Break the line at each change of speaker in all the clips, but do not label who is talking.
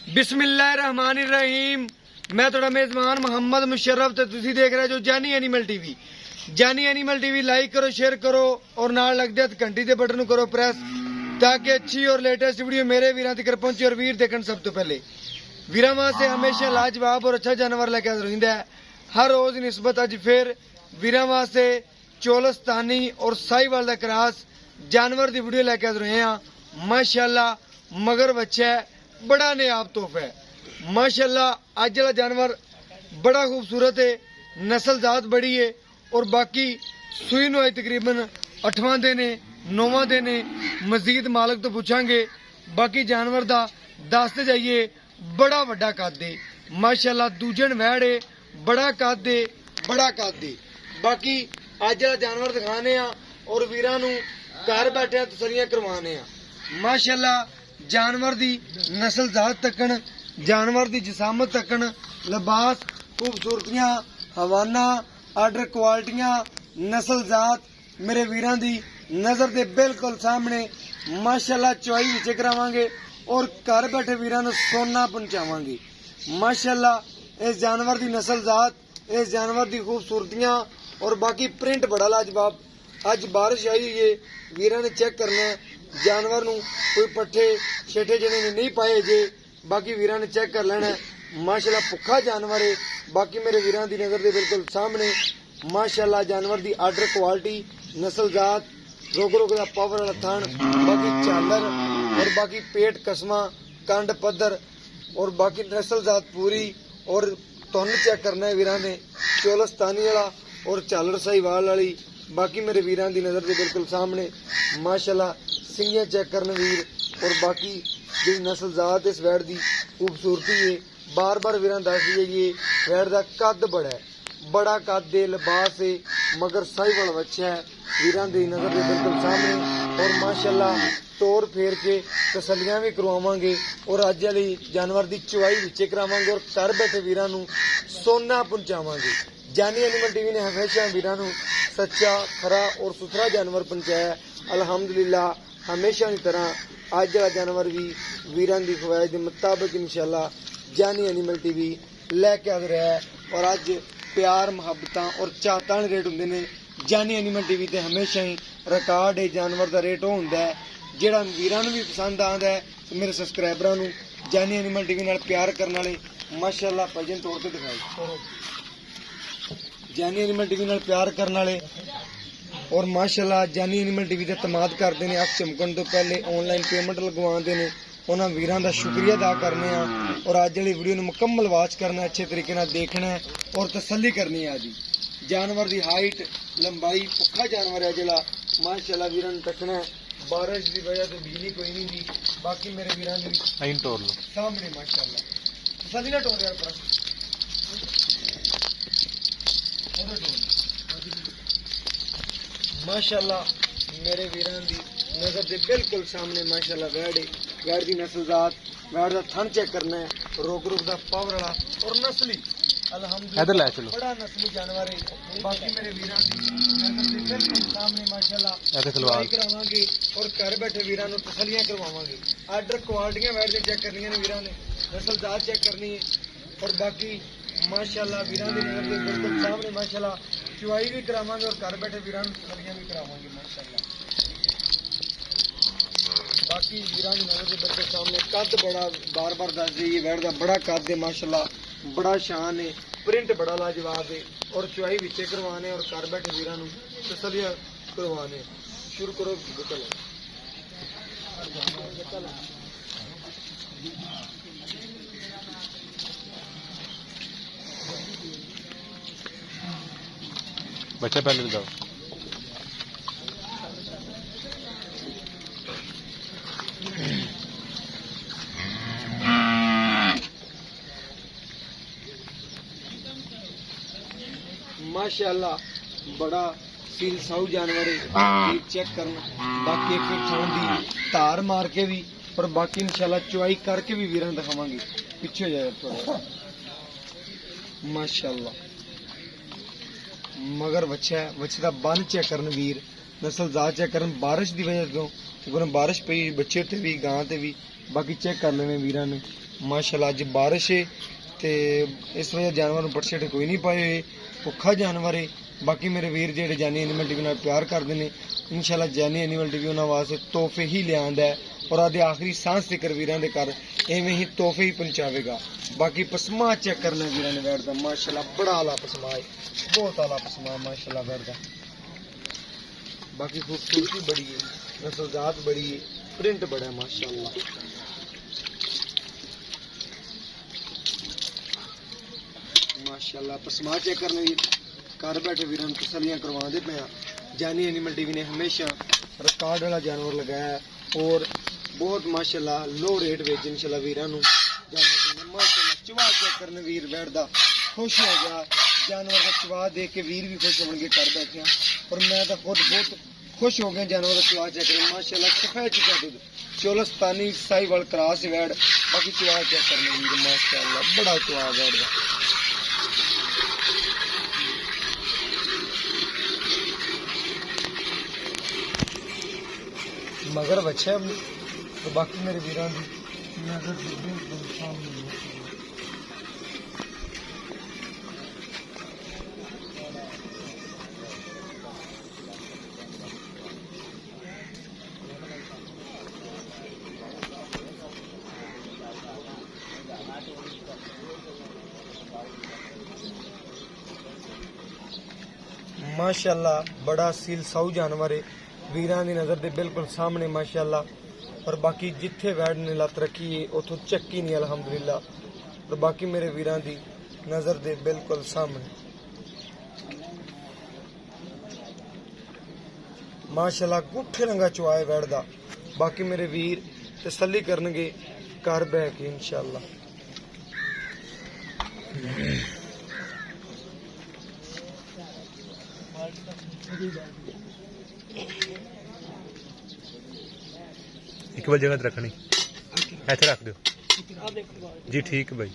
बिस्मिल्लाहिर्रहमानिर्रहीम। मैं थोड़ा मेजबान मोहम्मद मुशर्रफ ते तुसी देख रहे जो जानी एनिमल टीवी। जानी एनिमल टीवी लाइक करो, शेयर करो और नाल लग दे घंटी दे बटन को करो प्रेस ताकि अच्छी और लेटेस्ट वीडियो मेरे वीरां तक पहुंचे और वीर देखन सब तो पहले। वीरां वास्ते हमेशा लाजवाब और अच्छा जानवर लेके हाजिर होंदा है। हर रोज निस्बत अज फिर वीरां वास्ते चोलस्तानी और साहिवाल दा क्रॉस जानवर दी वीडियो लेके हाजिर होए हां। माशाअल्लाह मगर बच्चा है, बड़ा नायाब तोहफा है। माशाअल्लाह अज वाला जानवर बड़ा खूबसूरत है, नस्ल जात बड़ी है और बाकी सूई नु तकरीबन 8वां दिन है 9वां दिन है। मजीद मालक तो पूछांगे। बाकी जानवर दा दसते जाइए बड़ा वड्डा कद है। माशाअल्लाह दूजन वैड़ है, बड़ा कद है, बड़ा कद है। बाकी अज वाला जानवर दिखाने और वीरां नू घर बैठे तसलियां करवाने। माशाअल्लाह जानवर दी नस्ल जात तकन, जानवर दी जिसामत तकन, लिबास, खूबसूरतियां, हवाना, आर्डर क्वालिटियां, नस्ल जात मेरे वीरां दी नजर दे बिल्कुल सामने। माशाअल्लाह चुआई विच करावांगे और घर बैठे वीरां नू सोना पहुंचावांगे। माशाअल्लाह इस जानवर दी नस्ल जात, इस जानवर दी खूबसूरतियां और बाकी प्रिंट बड़ा लाजवाब। अज बारिश आई हुई है, वीरां ने चेक करना है जानवर नू कोई पट्ठे छेठे जिन्हें ने नहीं पाए जे। बाकी वीरां ने चेक कर लेना है। माशाअल्लाह भुखा जानवर है। बाकी मेरे वीरां दी नजर दे बिल्कुल सामने। माशाअल्लाह जानवर दी आर्डर क्वालिटी, नस्ल जात, रोग रोग दा पावर वाला थन, बाकी झालर और बाकी पेट कसमा, कंड पद्धर और बाकी नस्ल जात पूरी। और तुहानू चेक करना है वीरां ने चोलस्तानी वाला और झालर साहिवाल वाली। बाकी मेरे वीरां दी नजर दे बिल्कुल सामने। माशाअल्लाह सिंगियां चेक करने वीर और बाकी जी नस्ल जात इस वैड़ दी खूबसूरती है। बार बार वीरां दस दीजिए वैड़ दा कद बड़ा है, बड़ा कद है, लिबास है, मगर साहिवाल बच्चा है। वीरां दी नजर दे बिल्कुल सामने और माशाअल्लाह तोड़ फेर के तसलियां भी करवावांगे और अज वाली जानवर दी चुआई विचे करावांगे और घर बैठे वीरां नू सोना पहुंचावांगे। जानी एनिमल टीवी ने हमेशा वीरां नू सच्चा, खरा और सुथरा जानवर पहुंचाया। अल्हम्दुलिल्लाह हमेशा की तरह अज वाला जानवर भी वीरां दी ख्वाहिश के मुताबिक इंशाअल्लाह जानी एनिमल टीवी लैके आ रहा है। और अज प्यार मुहब्बत और चाहतां रेट होंदे ने। जानी एनिमल टीवी ते हमेशा ही रिकॉर्ड है जानवर का रेट होंदा है जिहड़ा वीरां नूं भी पसंद आंदा है। मेरे सबसक्राइबरां नूं जानी एनिमल टीवी नाल प्यार करने वाले माशाअल्लाह भजन तौर पर दिखाई जानी एनिमल टीवी नाल प्यार करने वाले और माशाअल्लाह जानी एनिमल टीवी ते तमाद करते हैं। अख चमकन तो पहले ऑनलाइन पेमेंट लगवाते हैं। उन्होंने वीरां दा शुक्रिया अदा करने और अज वाली वीडियो मुकम्मल वाच करना, अच्छे तरीके नाल देखना है और तसल्ली करनी है। जी जानवर की हाइट, लंबाई, भुखा जानवर है जिहड़ा माशाअल्लाह वीरां नूं तकना है। बारिश की वजह से बिजली कोई नहीं दी। बाकी मेरे वीरां दी सामने माशाअल्लाह तसल्ली ना टोर यार माशाअल्लाह मेरे वीरां दी नजर दे बिल्कुल सामने। माशाअल्लाह वैड़ दी नस्ल जात, वैड़ दा थन चेक करना है, रोग रोग दा पावर वाला और नस्ली अल्हम्दुलिल्लाह बड़ा नस्ली जानवर है। बाकी मेरे वीरां दी नजर दे बिल्कुल सामने माशाअल्लाह चुआई करावांगे और घर बैठे वीरां नूं तसल्लियां करवावांगे। आर्डर क्वालिटियां वैड़ दी चेक करनियां ने वीरां ने, नस्ल जात चेक करनी है और बाकी माशाअल्लाह वीरां दी नजर दे बिल्कुल सामने। माशाअल्लाह चुआई भी करावांगे और घर बैठे वीरां नूं तसल्लियां भी करावांगे। माशाअल्लाह बाकी वीरां दी नजर दे बिल्कुल सामने। कद बड़ा बार बार दस दीजिए वैड़ दा बड़ा कद है। माशाअल्लाह बड़ा शान है, प्रिंट बड़ा लाजवाब है और चुआई विचे करवाने और घर बैठे वीरां नूं तसल्लियां करवाने। शुरू करो
बच्चा पहले बताओ।
माशाअल्लाह बड़ा सील साऊ जानवर है, चेक करना। बाकी एक थान दी धार मार के भी और बाकी इंशाल्लाह चुआई करके भी वीरां दिखावांगे। पीछे हो जाए थोड़ा। माशाअल्लाह मगर बच्चा है, बच्चे का बन चेक करन वीर, नस्ल जात चेक करन। बारिश की वजह तो बारिश पई बच्चे ते भी गां ते भी, बाकी चेक कर लेने वीरां ने। माशाल्लाह अज बारिश है ते इस वजह जानवर पटछेटे कोई नहीं पाए हुए, भुखा जानवर है। बाकी मेरे वीर जेडे जानी एनिमल टीवी नाल प्यार करते हैं, इंशाल्लाह जानी एनिमल टीवी उन्होंने वास्ते तोहफे ही लियांदा है और आदि आखिरी सांस तक वीरां दे घर इवें ही तोहफे ही पहुंचावेगा। बाकी पसमा चेक करना वीरां ने बैठ दा माशाल्लाह बड़ा आला पसमा है, बहुत आला पसमा माशाल्लाह बैठ दा। बाकी खूबसूरती बड़ी है, नस्लजात बड़ी है, प्रिंट बड़ा है माशाल्लाह। माशाल्लाह पसमा चेक करने घर बैठे वीरां नूं तसल्लियां करवाते पे हैं। जानी एनिमल टीवी ने हमेशा रिकॉर्ड वाला जानवर लगाया है और बहुत माशाल्लाह लो रेट में इंशाल्लाह वीरां नूं जानवर माशाल्लाह चवा चेक करने वीर बैठदा खुश हो गया। जानवर का चवा देख के वीर भी खुश होंगे घर बैठे हैं और मैं तो खुद बहुत खुश हो गया जानवर का चवा चेक करने माशाल्लाह। सफेद चिट्टा दूध चोलस्तानी साहिवाल क्रॉस वैड बाकी चवा चेक करने वीर माशाल्लाह बड़ा चवा बैठदा। मगर बच्चे तो बाकी मेरे वीरां दी नजर बिल्कुल सामने माशाल्लाह बड़ा सील साऊ जानवर है वीरां दी नज़र दे बिल्कुल सामने माशाल्लाह। और बाकी जिथे वैड ने लत रखी है उथों चक्की नहीं अल्हम्दुलिल्लाह। और बाकी मेरे वीरां दी नज़र दे बिल्कुल सामने माशाल्लाह गुठे रंगा चुआए वैड दा। बाकी मेरे वीर तसल्ली करनगे घर बह के इंशाल्लाह।
एक बार जगह रखनी ऐसे रख दो जी, ठीक भाई।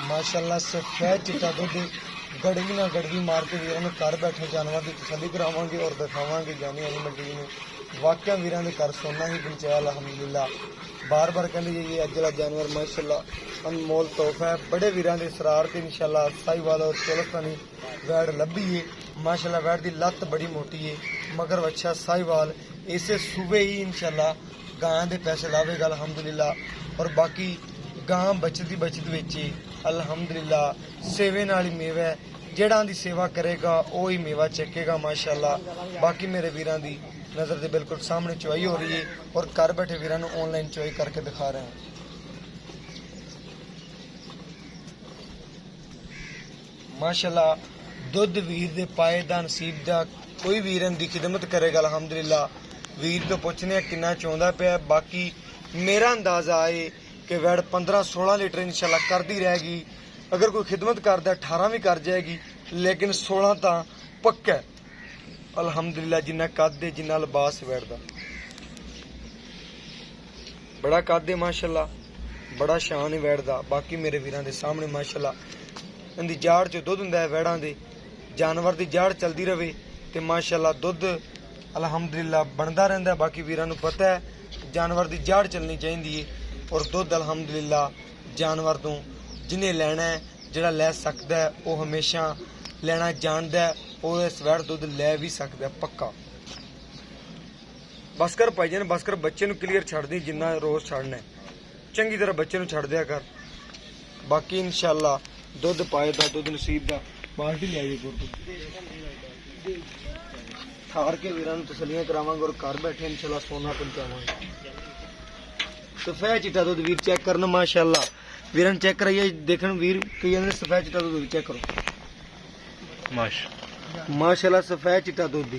माशाल्लाह सफेद चिट्टा दुध गड़वी ना गड़वी मार के वीरां ने घर बैठे जानवर की तसल्ली करावांगे और दिखावांगे जानी एनिमल टीवी ने वाकया वीरां दे घर सोना ही पहुंचाया अल्हम्दुलिल्लाह। बार बार कहते जाइए अज वाला जानवर माशाल्लाह अनमोल तोहफा है। बड़े वीरां दे इसरार ते इंशाल्लाह साहिवाल और चोलस्तानी वैड लभी है माशाल्लाह। वैड दी लत्त बड़ी मोटी है मगर अच्छा साहिवाल इसे सूबे ही इंशाल्लाह गां दे पैसे लावेगा अल्हम्दुलिल्लाह। और बाकी गां बचती बेचे अल्हम्दुलिल्लाह। सेवे नाल ही मेवा है, जेड़ा दी सेवा करेगा वो ही मेवा चेकेगा माशाल्लाह। बाकी मेरे वीरां दी नज़र दे बिल्कुल सामने चुवाई हो रही है और घर बैठे वीरां नूं ऑनलाइन चुवाई करके दिखा रहे हैं। माशाल्लाह दुध वीर दे पाए दा नसीब दा कोई वीरन दी खिदमत करेगा अल्हम्दुलिल्लाह। वीर तो पुछने कितना चाहुंदा पिया। बाकी मेरा अंदाजा है कि वैड 15-16 लीटर इंशाल्लाह करदी रहेगी। अगर कोई खिदमत करदा 18 भी कर जाएगी लेकिन 16 तो पक्का है अल्हम्दुलिल्लाह। जिन्ना कद है जिन्ना लिबास वैड दा बड़ा कद है माशाल्लाह, बड़ा शान है वैड दा। बाकी मेरे वीरां दे सामने माशाल्लाह इनदी जाड़ च दुध हुंदा है वैड़ां दे। जानवर दी जाड़ चलदी रवे ते माशाल्लाह दुध अल्हम्दुलिल्लाह बनदा रहिंदा। बाकी वीरां नूं पता है जानवर दी जाड़ चलनी चाहिदी है और दुध अल्हम्दुलिल्लाह जानवर तो जिन्हें लैना है जिहड़ा लै सकदा है वो हमेशा लेना जानदा है और इस वैड़ दुध लै भी सकदा है पक्का। बस कर भाईजान बस कर बच्चे नूं क्लीयर छड्ड दी जिन्ना रोज़ छड्डना है चंगी तरह बच्चे नूं छड्ड दिया कर। बाकी इंशाल्लाह दुध पाए दा दुध नसीब दा बाल्टी ले आई थार के वीरां नूं तसल्लियां करावांगे और घर बैठे इंशाल्लाह सोना पहुंचावांगे। सफेद चिट्टा दुध वीर चेक करना माशाल्लाह। वीरन चेक कराइए देखन वीर कई ने सफेद चिट्टा दुध चेक करो माशाल्लाह। सफेद चिट्टा दुध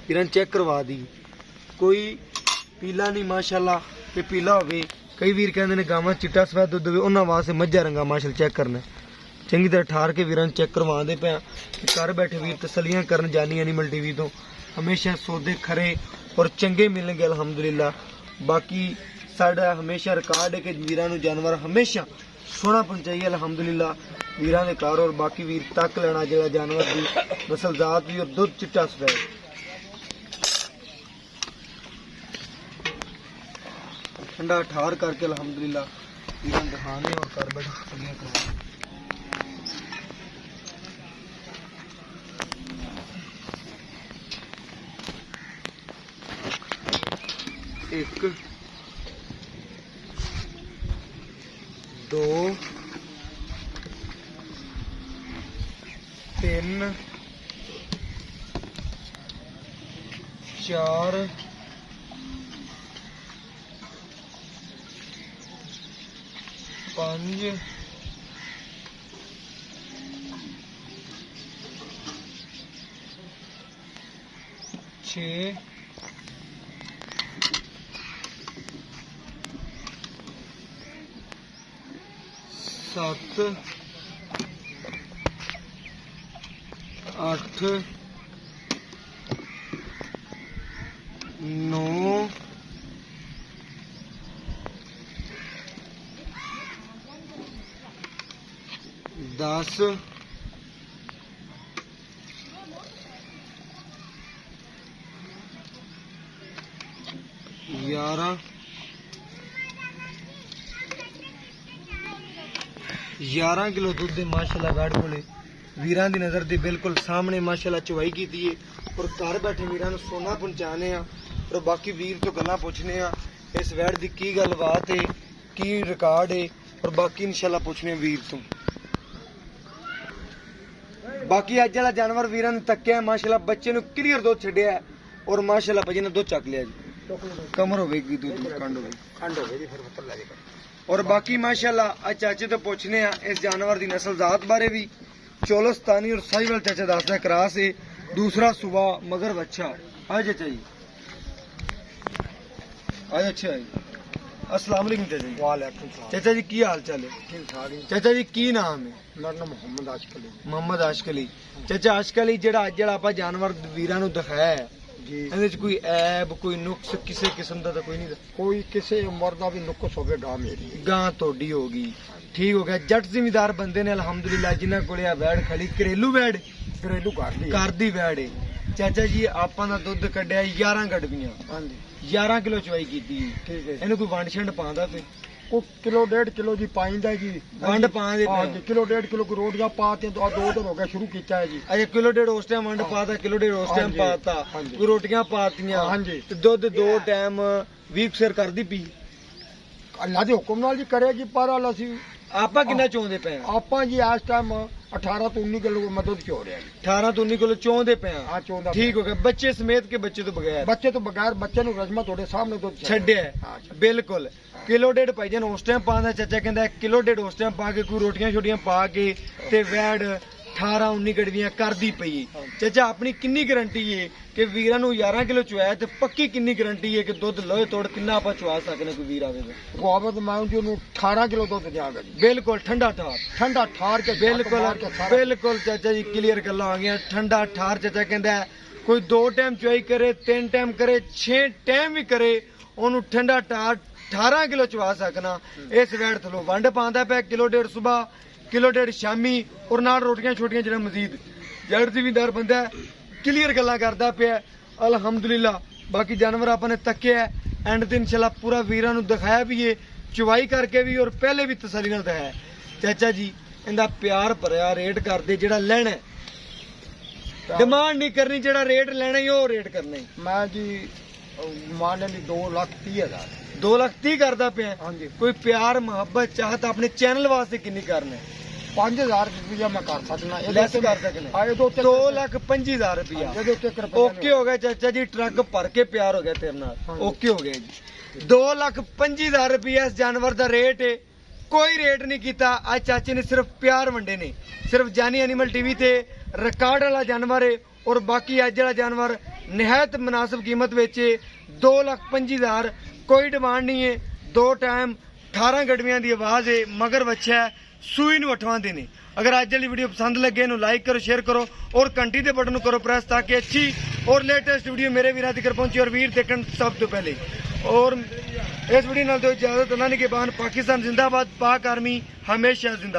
वीरन चेक करवा दी कोई पीला नहीं माशाल्लाह ते पीला होवे। कई वीर कहंदे ने गावां चिट्टा सफेद दुध होवे उन्हां वास्ते मज्झा रंगा माशाल्लाह चेक करना चंगी तरह ठार के वीरन चेक करवाते पे। घर बैठे वीर तसल्लियां करन जानी एनिमल टीवी तो हमेशा सौदे खरे और चंगे मिलेंगे अल्हम्दुलिल्लाह। बाकी साडा हमेशा रिकॉर्ड है कि वीरां नूं जानवर हमेशा सोना पहुंचाइए अल्हम्दुलिल्लाह वीरां दे घर। और बाकी वीर तक लेना जिहड़ा जानवर दी नस्ल जात भी और दुध चिट्टा सफेद ठंडा ठार करके अल्हम्दुलिल्लाह वीरां नूं दिखाने और घर बैठे तसल्लियां करवाने। एक 2 3 4 5 6 7 8 9 10 11 11 किलो दुध दे माशाल्लाह वैड़ कोले वीरां दी नज़र दे बिल्कुल सामने माशाल्लाह चवाई कीती है और घर बैठे वीरां नूं सोना पहुंचाने आ और बाकी वीर तो गल्लां पुछने आ इस वैड़ दी की गलबात है की रिकॉर्ड है और बाकी इंशाल्लाह पुछने आ वीर तो। बाकी अज वाला जानवर वीरां ने तक्या माशाल्लाह बच्चे नूं क्लियर दुध छड्डिया और माशाल्लाह भाजी ने दुध चक लिया जी कमर होगी दूध खंड होगी जी फिर पत्थर ला देगा। और बाकी माशाल्लाह आज चाचे तो पूछने आ इस जानवर की नस्ल जात बारे भी चोलस्तानी और साहिवाल चाचा दसदा क्रॉस है दूसरा सुबह मगर बच्चा। आज चाचा जी आज अच्छा है अस्सलाम वालेकुम चाचा जी।
वालेकुम सलाम।
चाचा जी की हाल चाल है?
ठीक ठाक जी।
चाचा जी की नाम है?
मेरा नाम मोहम्मद आशिक अली।
मोहम्मद आशिक अली। चाचा आशिक अली जेड़ा अज जेड़ा ਆਪਾਂ जानवर वीरां ਨੂੰ ਦਿਖਾਇਆ ਹੈ
जी
ਇਹਦੇ ਚ ਕੋਈ ਐਬ ਕੋਈ ਨੁਕਸ ਕਿਸੇ ਕਿਸਮ ਦਾ ਤਾਂ ਕੋਈ ਨਹੀਂ?
कोई किसी उम्र का भी नुकस होवे गां मेरी है।
ਗਾਂ ਤੁਹਾਡੀ ਹੋ ਗਈ ਠੀਕ ਹੋ ਗਿਆ ਜੱਟ ਜ਼ਿਮੀਦਾਰ ਬੰਦੇ ਨੇ ਅਲਹਮਦੁਲਿਲਾ ਜਿਨ੍ਹਾਂ ਕੋਲੇ ਆ ਵੈੜ ਖੜੀ ਘਰੇਲੂ ਵੈੜ
घरेलू घर दी है।
ਘਰ ਦੀ ਵੈੜ ਹੈ। ਚਾਚਾ ਜੀ ਆਪਾਂ ਦਾ ਦੁੱਧ ਕੱਢਿਆ 11 ਗੜਵੀਆਂ
हाँ जी
11 ਕਿਲੋ ਚਵਾਈ ਕੀਤੀ
ठीक है।
ਇਹਨੂੰ ਕੋਈ ਵੰਡ ਛੰਡ ਪਾਉਂਦਾ ਤੇ
को किलो 1.5 किलो जी पाइंदा है जी।
ਵੰਡ ਪਾਉਂਦੇ
हाँ
ਪਏ
जी किलो 1.5 किलो की रोटियां पाते तो 2 दिन हो गए शुरू किया है जी।
ਅਜੇ ਕਿਲੋ ਡੇਢ ਉਸ ਟਾਈਮ ਵੰਡ ਪਾਤਾ ਕਿਲੋ ਡੇਢ ਉਸ ਟਾਈਮ
ਹਾਂਜੀ,
ਪਾਤਾ
ਹਾਂਜੀ।
ਕੋਈ ਰੋਟੀਆਂ ਪਾਤੀਆਂ
ਹਾਂਜੀ।
ਤੇ ਦੁੱਧ ਦੋ ਟਾਈਮ 20 ਸਿਰ ਕਰਦੀ ਪੀ।
अल्लाह के हुक्म नाल जी करेगी पर अल ਅਸੀਂ
ਆਪਾਂ ਕਿੰਨਾ ਚਾਹੁੰਦੇ ਪਏ ਆ?
ਆਪਾਂ ਜੀ ਇਸ ਟਾਈਮ 18 ਤੋਂ 19 ਕਿਲੋ ਮਦਦ ਚ ਹੋ ਰਿਹਾ ਜੀ।
18 ਤੋਂ 19 ਕਿਲੋ ਚਾਹੁੰਦੇ ਪਏ ਆ
ਆ ਚੋਂਦਾ
ਠੀਕ ਹੋ ਗਿਆ ਬੱਚੇ ਸਮੇਤ ਕੇ ਬੱਚੇ ਤੋਂ ਬਗੈਰ
ਬੱਚੇ ਤੋਂ ਬਗੈਰ ਬੱਚੇ ਨੂੰ ਰਜਮਾ ਤੁਹਾਡੇ ਸਾਹਮਣੇ ਦੁੱਧ
ਛੱਡਿਆ ਹੈ।
ਹਾਂ ਛੱਡਿਆ।
ਬਿਲਕੁਲ ਕਿਲੋ ਡੇਢ ਭਾਈ ਜਾਨ ਉਸ ਟਾਈਮ ਪਾਉਂਦਾ ਚਾਚਾ ਕਹਿੰਦਾ ਕਿਲੋ ਡੇਢ ਉਸ ਟਾਈਮ ਪਾ ਕੇ ਕੋਈ ਰੋਟੀਆਂ ਛੋਟੀਆਂ ਪਾ ਕੇ ਤੇ ਵੈੜ 18 19 ਗੜਵੀਆਂ ਕਰਦੀ ਪਈ ਹੈ। ਚਾਚਾ ਆਪਣੀ ਕਿੰਨੀ ਗਾਰੰਟੀ ਹੈ ਕਿ ਵੀਰਾਂ ਨੂੰ 11 ਕਿਲੋ ਚੁਆਇਆ ਤੇ ਪੱਕੀ ਕਿੰਨੀ ਗਾਰੰਟੀ ਹੈ ਕਿ ਦੁੱਧ ਲੋਹੇ ਤੋੜ ਕਿੰਨਾ ਆਪਾਂ ਚੁਆ ਸਕਦੇ ਕੋਈ ਵੀਰ ਆਵੇਗਾ?
ਗੋਬਰ ਮੈਂ ਜੀ ਉਹਨੂੰ 18 ਕਿਲੋ ਦੁੱਧ ਦਿਆਂਗਾ ਜੀ।
ਬਿਲਕੁਲ ਠੰਡਾ ਠਾਰ
ਠੰਡਾ ਠਾਰ ਕੇ
ਬਿਲਕੁਲ ਬਿਲਕੁਲ ਚਾਚਾ ਜੀ ਕਲੀਅਰ ਗੱਲਾਂ ਆ ਗਈਆਂ ਠੰਡਾ ਠਾਰ ਚਾਚਾ ਕਹਿੰਦਾ ਹੈ, ਕੋਈ 2 ਟਾਈਮ ਚੁਆਈ ਕਰੇ 3 ਟਾਈਮ ਕਰੇ 6 ਟਾਈਮ ਵੀ ਕਰੇ ਉਹਨੂੰ ਠੰਡਾ ਠਾਰ 18 ਕਿਲੋ ਚਵਾ ਸਕਣਾ। ਇਸ ਵੈੜ ਥਲੋ ਵੰਡ ਪਾਉਂਦਾ ਪਿਆ ਕਿਲੋ ਡੇਢ ਸਵੇਰ ਕਿਲੋ ਡੇਢ ਸ਼ਾਮੀ ਔਰ ਨਾਲ ਰੋਟੀਆਂ ਛੋਟੀਆਂ ਜਿਹੜਾ ਮਜ਼ੀਦ ਜੜ ਜ਼ਿਮੀਦਾਰ ਬੰਦਾ ਕਲੀਅਰ ਗੱਲਾਂ ਕਰਦਾ ਪਿਆ ਅਲਹਮਦੁਲਿਲਾ। ਬਾਕੀ ਜਾਨਵਰ ਆਪਾਂ ਨੇ ਤੱਕਿਆ ਐਂਡ ਤੇ ਇਨਸ਼ਾਅੱਲਾ ਪੂਰਾ ਵੀਰਾਂ ਨੂੰ ਦਿਖਾਇਆ ਵੀ ਏ ਚੁਵਾਈ ਕਰਕੇ ਵੀ ਔਰ ਪਹਿਲੇ ਵੀ ਤਸੱਲੀ ਨਾਲ ਦਿਖਾਇਆ। ਚਾਚਾ ਜੀ ਇਹਦਾ ਪਿਆਰ ਭਰਿਆ ਰੇਟ ਕਰਦੇ ਜਿਹੜਾ ਲੈਣਾ ਹੈ। ਡਿਮਾਂਡ ਨਹੀਂ ਕਰਨੀ ਜਿਹੜਾ ਰੇਟ ਲੈਣਾ ਹੀ ਉਹ ਰੇਟ ਕਰਨਾ ਹੀ।
ਮੈਂ ਜੀ ਮਾਨੇ ਲਈ 2,30,000
2,30,000 ਕਰਦਾ ਪਿਆ।
ਹਾਂਜੀ
ਕੋਈ ਪਿਆਰ ਮੁਹੱਬਤ ਚਾਹਤ ਆਪਣੇ ਚੈਨਲ ਵਾਸਤੇ ਕਿੰਨੀ ਕਰਨਾ ਹੈ?
5,000 ਰੁਪਇਆ ਮੈਂ ਕਰ ਸਕਣਾ
ਲੈਸ ਕਰ ਸਕਣਾ
ਆ ਇਹਦੇ ਉੱਤੇ
2,25,000 ਰੁਪਇਆ
ਇਹਦੇ ਉੱਤੇ ਇੱਕ ਰੁਪਇਆ
ਓਕੇ ਹੋ ਗਿਆ ਚਾਚਾ ਜੀ ਟਰੱਕ ਭਰ ਕੇ ਪਿਆਰ ਹੋ ਗਿਆ ਤੇਰੇ ਨਾਲ
ਹਾਂਜੀ।
ਓਕੇ ਹੋ ਗਿਆ ਜੀ 2,25,000 ਰੁਪਇਆ ਇਸ ਜਾਨਵਰ ਦਾ ਰੇਟ ਹੈ ਕੋਈ ਰੇਟ ਨਹੀਂ ਕੀਤਾ ਅੱਜ ਚਾਚੇ ਨੇ ਸਿਰਫ ਪਿਆਰ ਵੰਡੇ ਨੇ ਸਿਰਫ ਜਾਨੀ ਐਨੀਮਲ ਟੀਵੀ ਤੇ ਰਿਕਾਰਡ ਵਾਲਾ ਜਾਨਵਰ ਹੈ ਔਰ ਬਾਕੀ ਅੱਜ ਵਾਲਾ ਜਾਨਵਰ ਨਿਹਾਇਤ ਮੁਨਾਸਿਬ ਕੀਮਤ ਵਿੱਚ 2,25,000 ਕੋਈ ਡਿਮਾਂਡ ਨਹੀਂ ਹੈ 2 ਟਾਈਮ 18 ਗੜਵੀਆਂ ਦੀ ਆਵਾਜ਼ ਹੈ ਮਗਰ ਬੱਚਾ ਹੈ ਸੂਈ ਨੂੰ ਅਠਵਾਉਂਦੇ ਨੇ। अगर आज वाली वीडियो पसंद लगे इन्हों लाइक करो शेयर करो और घंटी के बटन करो प्रेस ताकि अच्छी और लेटेस्ट वीडियो मेरे वीर तक पहुंचे और वीर देखने सब तो पहले। और इस वीडियो नाल तो इजाजत अल्लाह ने के बाद पाकिस्तान जिंदाबाद पाक आर्मी हमेशा जिंदाबाद।